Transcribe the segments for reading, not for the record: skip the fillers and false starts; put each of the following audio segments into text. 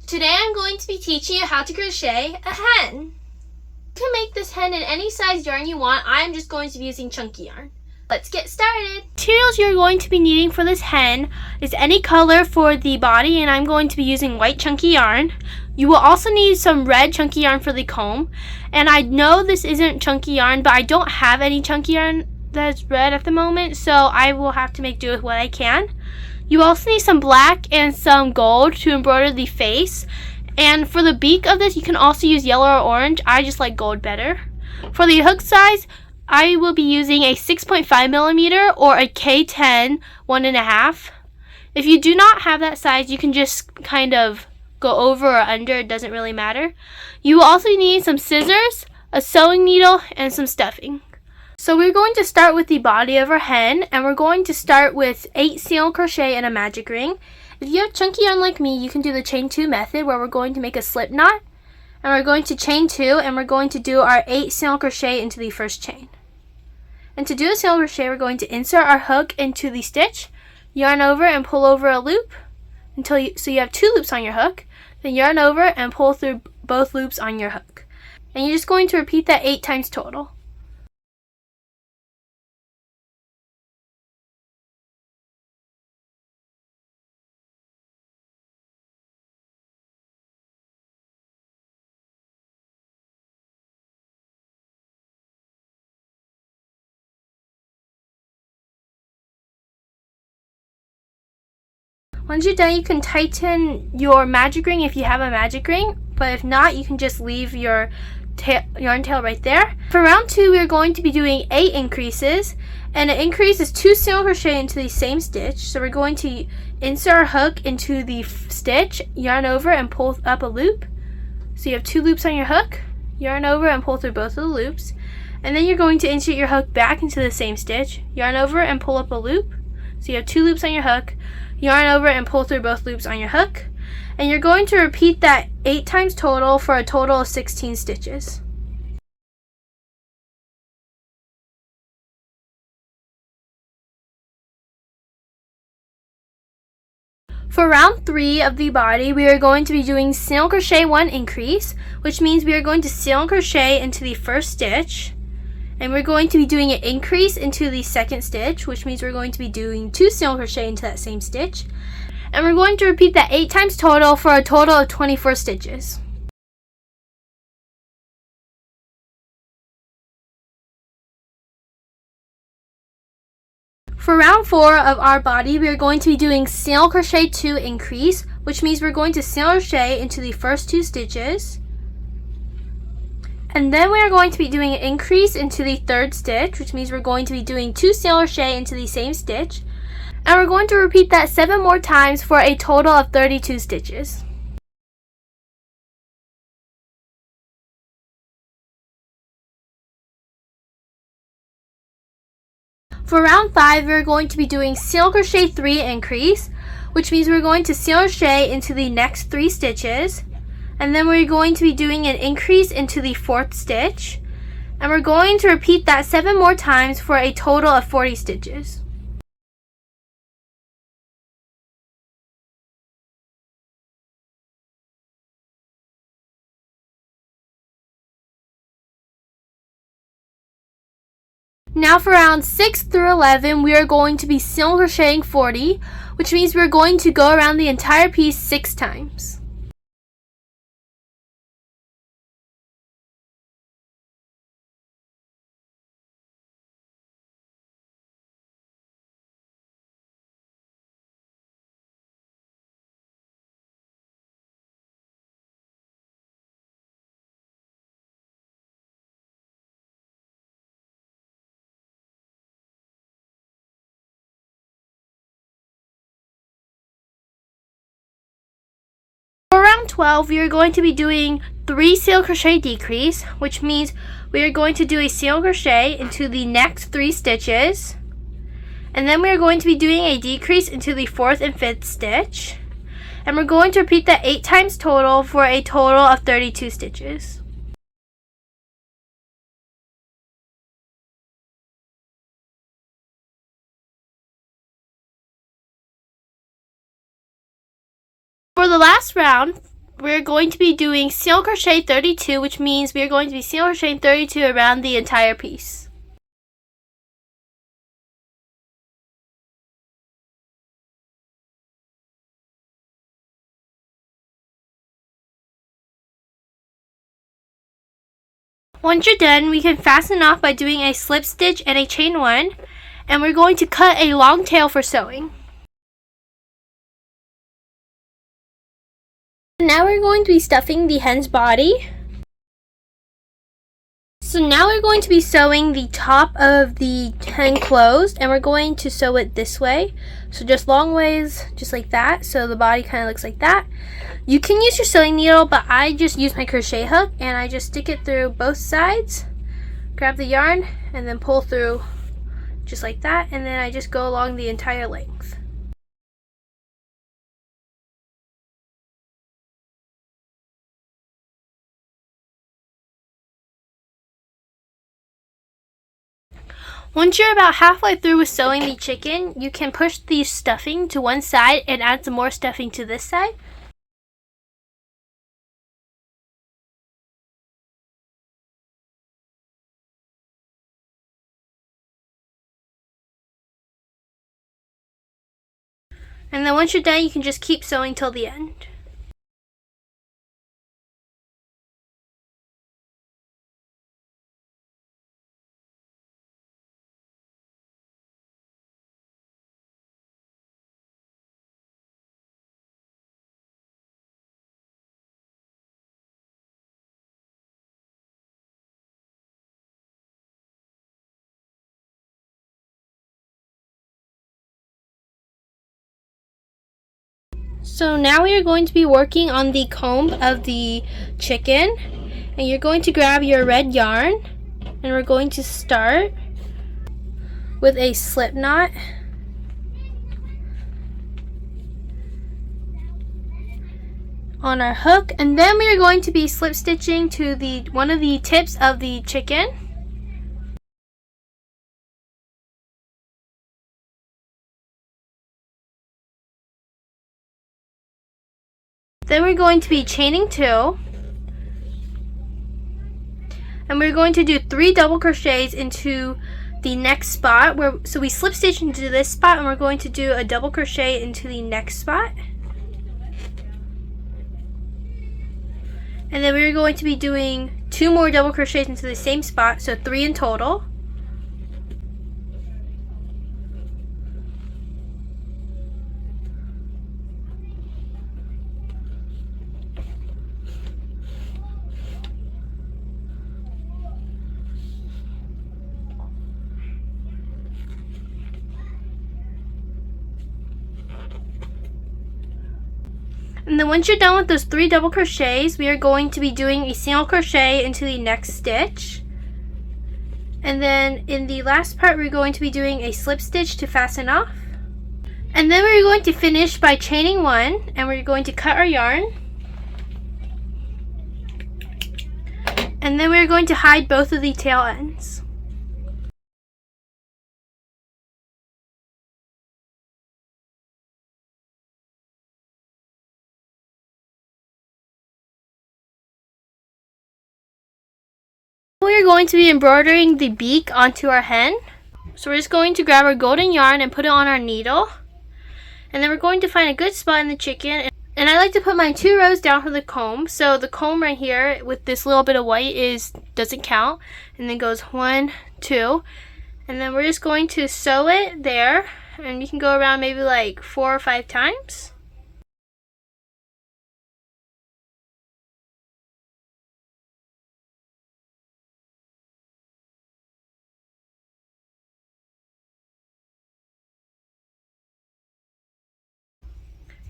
Today I'm going to be teaching you how to crochet a hen. You can make this hen in any size yarn you want. I'm just going to be using chunky yarn. Let's get started. Materials you're going to be needing for this hen is any color for the body, and I'm going to be using white chunky yarn. You will also need some red chunky yarn for the comb, and I know this isn't chunky yarn, but I don't have any chunky yarn that's red at the moment, so I will have to make do with what I can. You also need some black and some gold to embroider the face, and for the beak of this you can also use yellow or orange. I just like gold better. For the hook size, I will be using a 6.5 millimeter or a K10 1.5. If you do not have that size, you can just kind of go over or under, it doesn't really matter. You will also need some scissors, a sewing needle, and some stuffing. So we're going to start with the body of our hen, and we're going to start with 8 single crochet and a magic ring. If you have chunky yarn like me, you can do the chain 2 method, where we're going to make a slip knot, and we're going to chain 2, and we're going to do our 8 single crochet into the first chain. And to do a single crochet, we're going to insert our hook into the stitch, yarn over and pull over a loop so you have 2 loops on your hook, then yarn over and pull through both loops on your hook. And you're just going to repeat that 8 times total. Once you're done, you can tighten your magic ring if you have a magic ring, but if not, you can just leave your yarn tail right there. For round 2, we are going to be doing 8 increases, and an increase is 2 single crochet into the same stitch. So we're going to insert our hook into the stitch, yarn over and pull up a loop. So you have 2 loops on your hook, yarn over and pull through both of the loops, and then you're going to insert your hook back into the same stitch, yarn over and pull up a loop. So you have 2 loops on your hook, yarn over and pull through both loops on your hook, and you're going to repeat that 8 times total for a total of 16 stitches. For round 3 of the body, we are going to be doing single crochet 1 increase, which means we are going to single crochet into the first stitch, and we're going to be doing an increase into the second stitch, which means we're going to be doing 2 single crochet into that same stitch. And we're going to repeat that 8 times total for a total of 24 stitches. For round 4 of our body, we are going to be doing single crochet 2 increase, which means we're going to single crochet into the first 2 stitches. And then we are going to be doing an increase into the third stitch, which means we're going to be doing 2 single crochet into the same stitch. And we're going to repeat that 7 more times for a total of 32 stitches. For round 5, we're going to be doing single crochet 3 increase, which means we're going to single crochet into the next 3 stitches. And then we're going to be doing an increase into the 4th stitch, and we're going to repeat that 7 more times for a total of 40 stitches. Now for rounds 6 through 11, we are going to be single crocheting 40, which means we're going to go around the entire piece 6 times. For round 12, we are going to be doing 3 single crochet decrease, which means we are going to do a single crochet into the next 3 stitches, and then we are going to be doing a decrease into the 4th and 5th stitch, and we're going to repeat that 8 times total for a total of 32 stitches. For the last round, we're going to be doing single crochet 32, which means we're going to be single crocheting 32 around the entire piece. Once you're done, we can fasten off by doing a slip stitch and a chain 1, and we're going to cut a long tail for sewing. Now we're going to be stuffing the hen's body. So now we're going to be sewing the top of the hen closed, and we're going to sew it this way. So just long ways, just like that, so the body kind of looks like that. You can use your sewing needle, but I just use my crochet hook, and I just stick it through both sides, grab the yarn, and then pull through just like that, and then I just go along the entire length. Once you're about halfway through with sewing the chicken, you can push the stuffing to one side and add some more stuffing to this side. And then once you're done, you can just keep sewing till the end. So now we are going to be working on the comb of the chicken, and you're going to grab your red yarn, and we're going to start with a slip knot. On our hook, and then we are going to be slip stitching to one of the tips of the chicken. Then we're going to be chaining 2, and we're going to do 3 double crochets into the next spot. So we slip stitch into this spot, and we're going to do a double crochet into the next spot. And then we're going to be doing 2 more double crochets into the same spot, so 3 in total. And then once you're done with those 3 double crochets, we are going to be doing a single crochet into the next stitch. And then in the last part, we're going to be doing a slip stitch to fasten off. And then we're going to finish by chaining 1, and we're going to cut our yarn. And then we're going to hide both of the tail ends. We're going to be embroidering the beak onto our hen. So we're just going to grab our golden yarn and put it on our needle. And then we're going to find a good spot in the chicken. And I like to put mine 2 rows down for the comb. So the comb right here with this little bit of white doesn't count. And then goes 1, 2. And then we're just going to sew it there. And you can go around maybe like 4 or 5 times.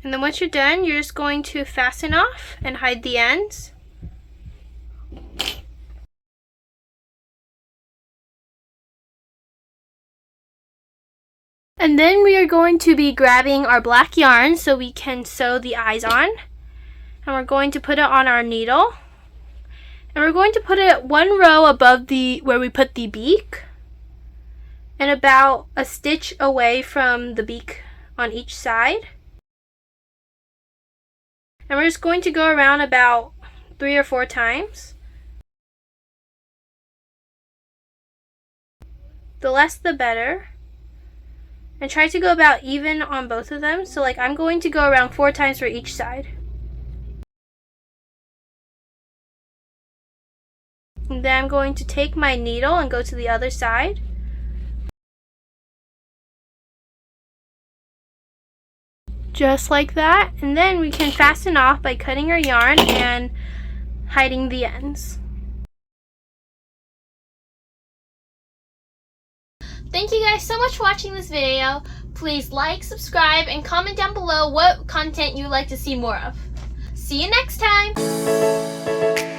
And then once you're done, you're just going to fasten off and hide the ends. And then we are going to be grabbing our black yarn so we can sew the eyes on. And we're going to put it on our needle. And we're going to put it 1 row above where we put the beak, and about a stitch away from the beak on each side. And we're just going to go around about 3 or 4 times. The less the better. And try to go about even on both of them. So like I'm going to go around 4 times for each side. And then I'm going to take my needle and go to the other side. Just like that. And then we can fasten off by cutting our yarn and hiding the ends. Thank you guys so much for watching this video. Please like, subscribe, and comment down below what content you'd like to see more of. See you next time!